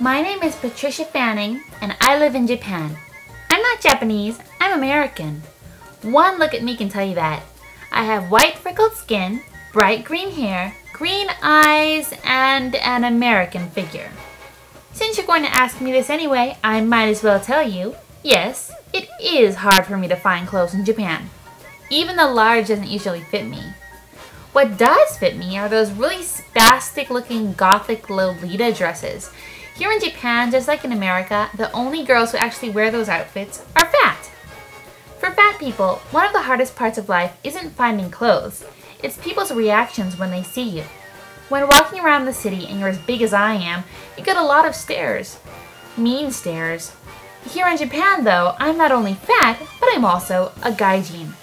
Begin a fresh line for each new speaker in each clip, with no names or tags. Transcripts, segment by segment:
My name is Patricia Fanning, and I live in Japan. I'm not Japanese, I'm American. One look at me can tell you that. I have white freckled skin, bright green hair, green eyes, and an American figure. Since you're going to ask me this anyway, I might as well tell you, yes, it is hard for me to find clothes in Japan. Even the large doesn't usually fit me. What does fit me are those really spastic looking gothic Lolita dresses. Here in Japan, just like in America, the only girls who actually wear those outfits are fat. For fat people, one of the hardest parts of life isn't finding clothes, it's people's reactions when they see you. When walking around the city and you're as big as I am, you get a lot of stares. Mean stares. Here in Japan though, I'm not only fat, but I'm also a gaijin.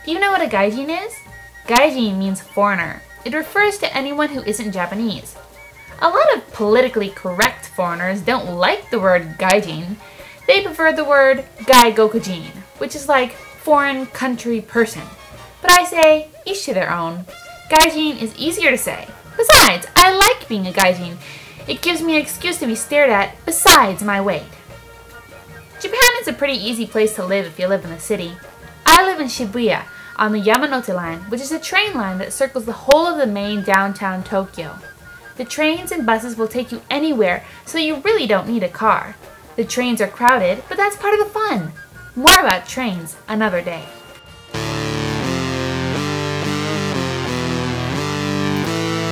Do you know what a gaijin is? Gaijin means foreigner. It refers to anyone who isn't Japanese. A lot of politically correct foreigners don't like the word gaijin. They prefer the word gaigokujin, which is like foreign country person. But I say, each to their own. Gaijin is easier to say. Besides, I like being a gaijin. It gives me an excuse to be stared at besides my weight. Japan is a pretty easy place to live if you live in the city. I live in Shibuya on the Yamanote line, which is a train line that circles the whole of the main downtown Tokyo. The trains and buses will take you anywhere, so you really don't need a car. The trains are crowded, but that's part of the fun. More about trains another day.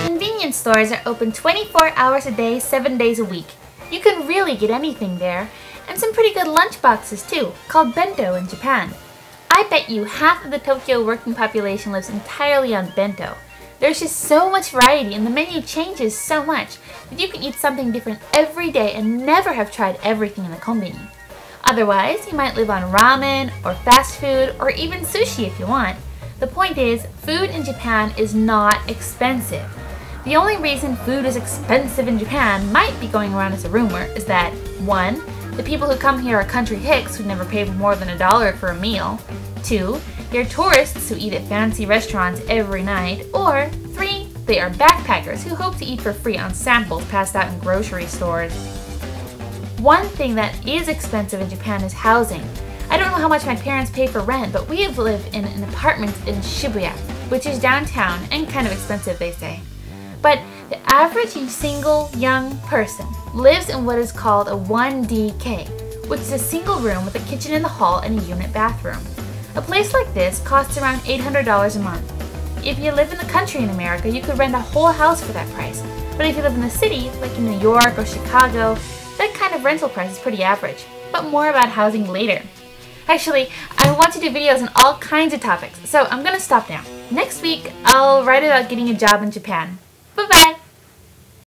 Convenience stores are open 24 hours a day, 7 days a week. You can really get anything there, and some pretty good lunch boxes too, called bento in Japan. I bet you half of the Tokyo working population lives entirely on bento. There's just so much variety and the menu changes so much that you can eat something different every day and never have tried everything in the konbini. Otherwise, you might live on ramen or fast food or even sushi if you want. The point is, food in Japan is not expensive. The only reason food is expensive in Japan might be going around as a rumor is that 1. The people who come here are country hicks who never pay more than $1 for a meal. 2. They're tourists who eat at fancy restaurants every night. Or 3. They are backpackers who hope to eat for free on samples passed out in grocery stores. One thing that is expensive in Japan is housing. I don't know how much my parents pay for rent, but we live in an apartment in Shibuya, which is downtown and kind of expensive, they say. But the average single young person lives in what is called a 1DK, which is a single room with a kitchen in the hall and a unit bathroom. A place like this costs around $800 a month. If you live in the country in America, you could rent a whole house for that price. But if you live in the city, like in New York or Chicago, that kind of rental price is pretty average. But more about housing later. Actually, I want to do videos on all kinds of topics, so I'm gonna stop now. Next week, I'll write about getting a job in Japan. Bye-bye!